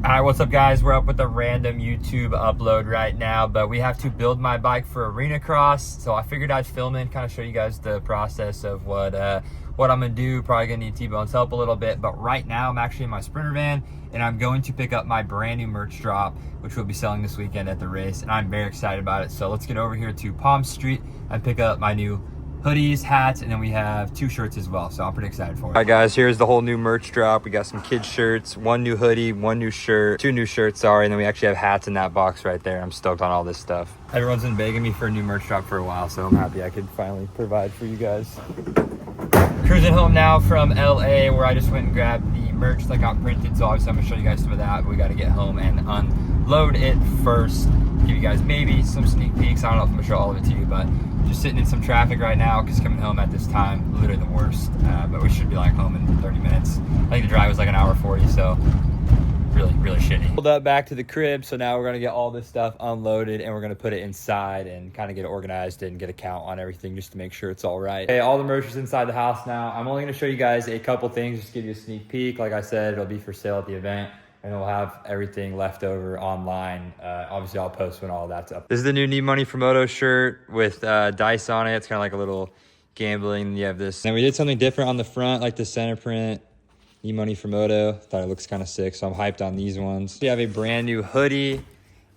All right, what's up guys? We're up with a random YouTube upload right now, but we have to build my bike for Arenacross. So I figured I'd film it and kind of show you guys the process of what I'm gonna do. Probably gonna need T-Bone's help a little bit, but right now I'm actually in my Sprinter van and I'm going to pick up my brand new merch drop, which we'll be selling this weekend at the race. And I'm very excited about it. So let's get over here to Palm Street and pick up my new hoodies, hats, and then we have 2 shirts as well, so I'm pretty excited for it. All right guys, here's the whole new merch drop. We got some kids shirts, 1 new hoodie, 1 new shirt, 2 new shirts, sorry, and then we actually have hats in that box right there. I'm stoked on all this stuff. Everyone's been begging me for a new merch drop for a while, so I'm happy I could finally provide for you guys. Cruising home now from LA, where I just went and grabbed the merch that got printed, so obviously I'm gonna show you guys some of that, but we gotta get home and unload it first. Give you guys maybe some sneak peeks. I don't know if I'm gonna show all of it to you, but just sitting in some traffic right now because coming home at this time, literally the worst. But we should be like home in 30 minutes. I think the drive was like an hour 40, so really shitty. Pulled up back to the crib, so now we're gonna get all this stuff unloaded and we're gonna put it inside and kind of get it organized and get a count on everything just to make sure it's all right. Okay, all the merch is inside the house now. I'm only gonna show you guys a couple things, just to give you a sneak peek. Like I said, it'll be for sale at the event, and we'll have everything left over online. Obviously, I'll post when all of that's up. This is the new Need Money for Moto shirt with dice on it. It's kind of like a little gambling. You have this. And we did something different on the front, like the center print. Need Money for Moto. Thought it looks kind of sick, so I'm hyped on these ones. We have a brand new hoodie,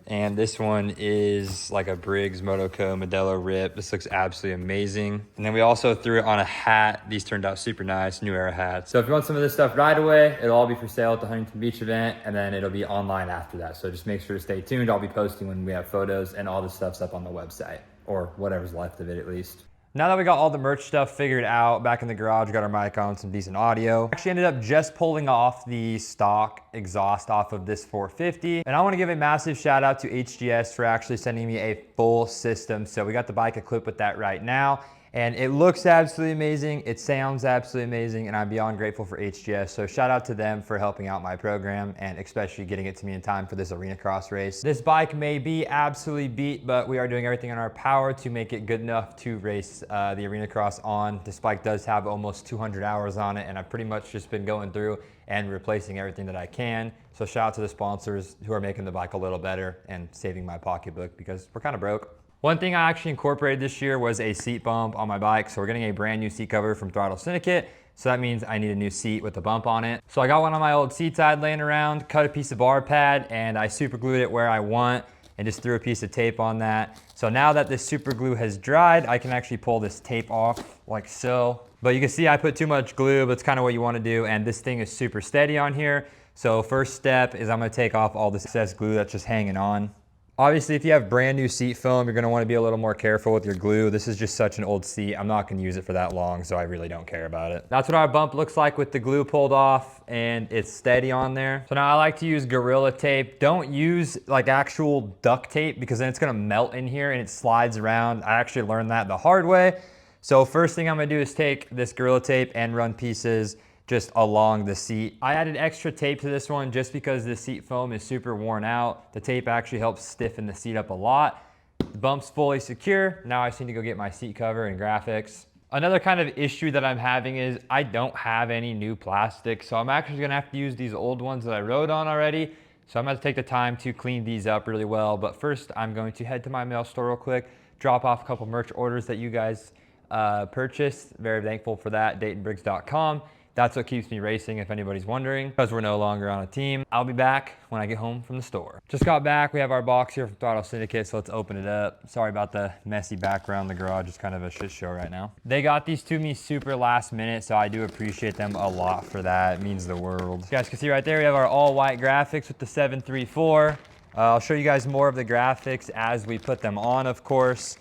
and this one is like a Briggs Motoco Modelo Rip. This looks absolutely amazing. And then we also threw it on a hat. These turned out super nice, New Era hats. So if you want some of this stuff right away, it'll all be for sale at the Huntington Beach event, and then it'll be online after that. So just make sure to stay tuned. I'll be posting when we have photos, and all the stuff's up on the website, or whatever's left of it at least. Now that we got all the merch stuff figured out, back in the garage, got our mic on, some decent audio. Actually ended up just pulling off the stock exhaust off of this 450. And I wanna give a massive shout out to HGS for actually sending me a full system. So we got the bike equipped with that right now. And it looks absolutely amazing. It sounds absolutely amazing. And I'm beyond grateful for HGS. So shout out to them for helping out my program and especially getting it to me in time for this Arenacross race. This bike may be absolutely beat, but we are doing everything in our power to make it good enough to race the Arenacross on. This bike does have almost 200 hours on it, and I've pretty much just been going through and replacing everything that I can. So shout out to the sponsors who are making the bike a little better and saving my pocketbook because we're kind of broke. One thing I actually incorporated this year was a seat bump on my bike. So we're getting a brand new seat cover from Throttle Syndicate. So that means I need a new seat with a bump on it. So I got one on my old seats I had laying around, cut a piece of bar pad, and I super glued it where I want and just threw a piece of tape on that. So now that this super glue has dried, I can actually pull this tape off like so. But you can see I put too much glue, but it's kind of what you want to do. And this thing is super steady on here. So first step is I'm going to take off all this excess glue that's just hanging on. Obviously, if you have brand new seat foam, you're gonna wanna be a little more careful with your glue. This is just such an old seat. I'm not gonna use it for that long, so I really don't care about it. That's what our bump looks like with the glue pulled off and it's steady on there. So now I like to use Gorilla Tape. Don't use like actual duct tape because then it's gonna melt in here and it slides around. I actually learned that the hard way. So first thing I'm gonna do is take this Gorilla Tape and run pieces just along the seat. I added extra tape to this one just because the seat foam is super worn out. The tape actually helps stiffen the seat up a lot. The bump's fully secure. Now I just need to go get my seat cover and graphics. Another kind of issue that I'm having is I don't have any new plastic, so I'm actually gonna have to use these old ones that I rode on already. So I'm gonna take the time to clean these up really well. But first, I'm going to head to my mail store real quick, drop off a couple merch orders that you guys purchased. Very thankful for that, DaytonBriggs.com. That's what keeps me racing, if anybody's wondering, because we're no longer on a team. I'll be back when I get home from the store. Just got back. We have our box here from Throttle Syndicate, so let's open it up. Sorry about the messy background. The garage is kind of a shit show right now. They got these to me super last minute, so I do appreciate them a lot for that. It means the world. You guys can see right there, we have our all white graphics with the 734. I'll show you guys more of the graphics as we put them on, of course.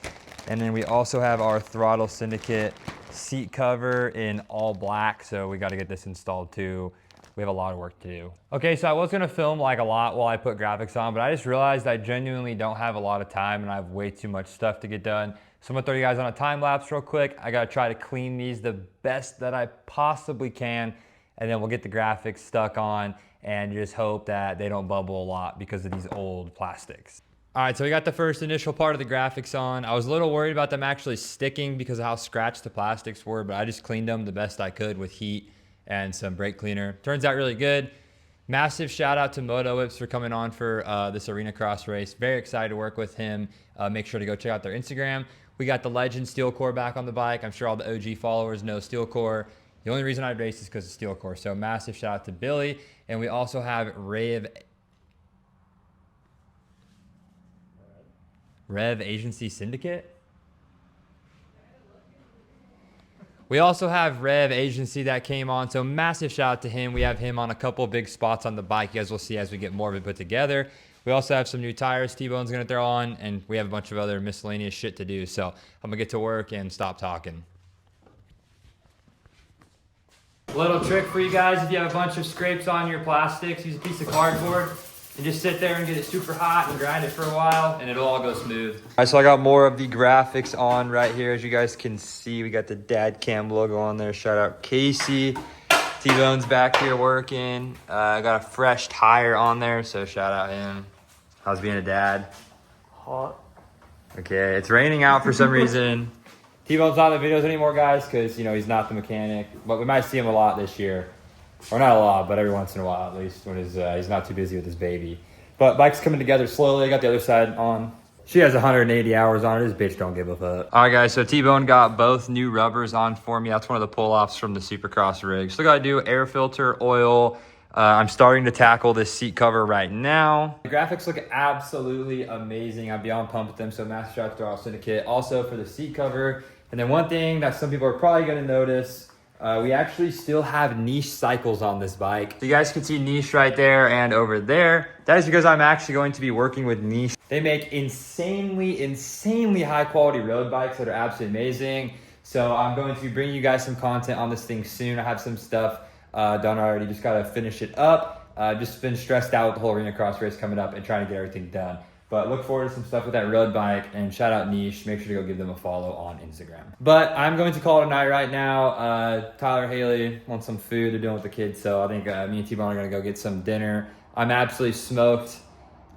And then we also have our Throttle Syndicate seat cover in all black, so we got to get this installed too. We have a lot of work to do. Okay, so I was gonna film like a lot while I put graphics on, but I just realized I genuinely don't have a lot of time and I have way too much stuff to get done. So I'm gonna throw you guys on a time lapse real quick. I gotta try to clean these the best that I possibly can, and then we'll get the graphics stuck on and just hope that they don't bubble a lot because of these old plastics. All right, so we got the first initial part of the graphics on. I was a little worried about them actually sticking because of how scratched the plastics were, but I just cleaned them the best I could with heat and some brake cleaner. Turns out really good. Massive shout out to Moto Whips for coming on for this Arenacross race. Very excited to work with him. Make sure to go check out their Instagram. We got the legend Steel Core back on the bike. I'm sure all the OG followers know Steel Core. The only reason I raced is because of Steel Core. So massive shout out to Billy. And we also have Rev Agency Syndicate. We also have Rev Agency that came on, so massive shout out to him. We have him on a couple big spots on the bike. You guys will see as we get more of it put together. We also have some new tires T-Bone's gonna throw on, and we have a bunch of other miscellaneous shit to do. So I'm gonna get to work and stop talking. Little trick for you guys, if you have a bunch of scrapes on your plastics, use a piece of cardboard and just sit there and get it super hot and grind it for a while, and it'll all go smooth. All right, so I got more of the graphics on right here. As you guys can see, we got the Dad Cam logo on there. Shout out Casey. T-Bone's back here working. I got a fresh tire on there, so shout out him. How's being a dad? Hot. Okay, it's raining out for some reason. T-Bone's not in the videos anymore, guys, because, you know, he's not the mechanic. But we might see him a lot this year. Or not a lot, but every once in a while at least, when he's not too busy with his baby. But bike's coming together slowly. I got the other side on. She has 180 hours on it. This bitch don't give a fuck. All right, guys, so T-Bone got both new rubbers on for me. That's one of the pull-offs from the Supercross rig. Still got to do air filter, oil. I'm starting to tackle this seat cover right now. The graphics look absolutely amazing. I'm beyond pumped with them, so massive shout out to our syndicate. Also for the seat cover. And then one thing that some people are probably going to notice, we actually still have niche cycles on this bike. So you guys can see niche right there and over there. That is because I'm actually going to be working with niche. They make insanely high quality road bikes that are absolutely amazing. So I'm going to be bringing you guys some content on this thing soon. I have some stuff done already. Just got to finish it up. Just been stressed out with the whole Arenacross race coming up and trying to get everything done. But look forward to some stuff with that road bike, and shout out Niche. Make sure to go give them a follow on Instagram. But I'm going to call it a night right now. Tyler, Haley want some food. They're doing with the kids, so I think me and T-Bone are going to go get some dinner. I'm absolutely smoked.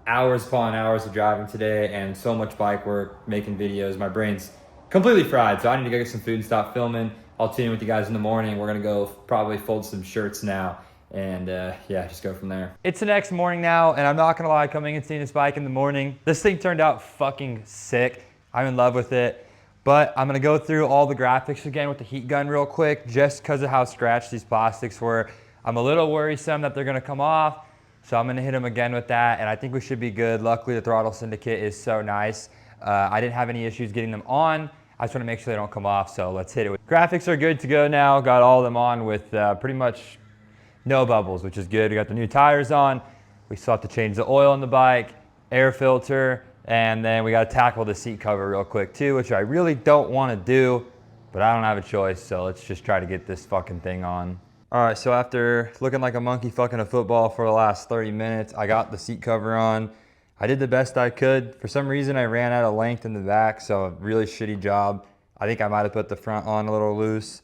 Hours upon hours of driving today and so much bike work, making videos. My brain's completely fried, so I need to go get some food and stop filming. I'll tune in with you guys in the morning. We're going to go probably fold some shirts now. And yeah, just go from there. It's the next morning now, and I'm not gonna lie, coming and seeing this bike in the morning, this thing turned out fucking sick. I'm in love with it. But I'm gonna go through all the graphics again with the heat gun real quick, just because of how scratched these plastics were. I'm a little worrisome that they're gonna come off, so I'm gonna hit them again with that, and I think we should be good. Luckily, the throttle syndicate is so nice. I didn't have any issues getting them on. I just wanna make sure they don't come off, so let's hit it. Graphics are good to go now. Got all of them on with pretty much no bubbles, which is good. We got the new tires on. We still have to change the oil on the bike, air filter, and then we got to tackle the seat cover real quick too, which I really don't want to do, but I don't have a choice, so let's just try to get this fucking thing on. All right, so after looking like a monkey fucking a football for the last 30 minutes, I got the seat cover on. I did the best I could. For some reason, I ran out of length in the back, so a really shitty job. I think I might have put the front on a little loose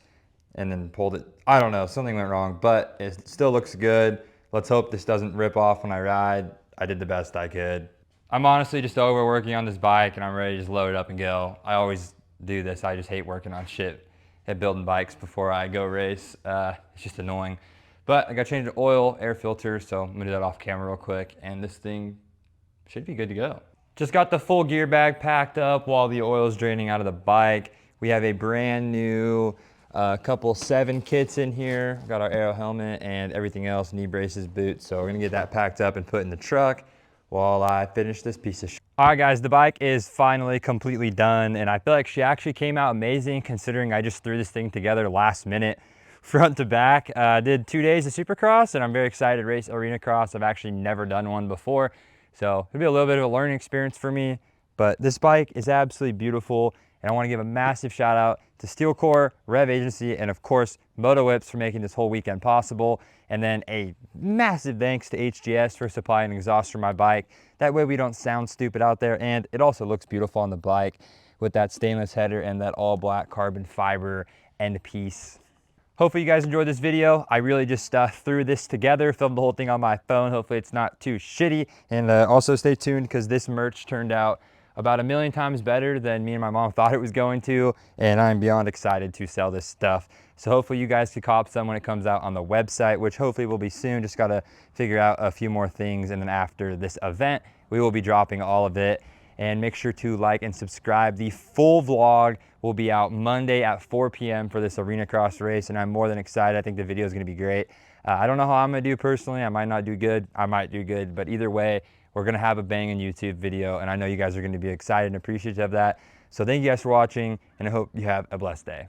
and then pulled it. I don't know, something went wrong, but it still looks good. Let's hope this doesn't rip off when I ride. I did the best I could. I'm honestly just over working on this bike, and I'm ready to just load it up and go. I always do this. I just hate working on shit at building bikes before I go race. It's just annoying. But I got to change the oil, air filter, so I'm gonna do that off camera real quick, and this thing should be good to go. Just got the full gear bag packed up while the oil is draining out of the bike. We have a brand new couple 7 kits in here. Got our aero helmet and everything else, knee braces, boots. So we're gonna get that packed up and put in the truck while I finish this piece of shit. All right, guys, the bike is finally completely done, and I feel like she actually came out amazing considering I just threw this thing together last minute, front to back. Did 2 days of Supercross, and I'm very excited to race Arenacross. I've actually never done one before, so it'll be a little bit of a learning experience for me, but this bike is absolutely beautiful. And I want to give a massive shout out to Steel Core, Rev Agency, and of course, Moto Whips for making this whole weekend possible. And then a massive thanks to HGS for supplying an exhaust for my bike. That way we don't sound stupid out there. And it also looks beautiful on the bike with that stainless header and that all black carbon fiber end piece. Hopefully you guys enjoyed this video. I really just threw this together, filmed the whole thing on my phone. Hopefully it's not too shitty. And also stay tuned because this merch turned out about 1,000,000 times better than me and my mom thought it was going to, and I'm beyond excited to sell this stuff. So hopefully you guys can cop some when it comes out on the website, which hopefully will be soon. Just gotta figure out a few more things, and then after this event, we will be dropping all of it. And make sure to like and subscribe. The full vlog will be out Monday at 4 p.m. for this Arenacross race, and I'm more than excited. I think the video is gonna be great. I don't know how I'm gonna do personally. I might not do good, I might do good, but either way, we're gonna have a banging YouTube video, and I know you guys are gonna be excited and appreciative of that. So thank you guys for watching, and I hope you have a blessed day.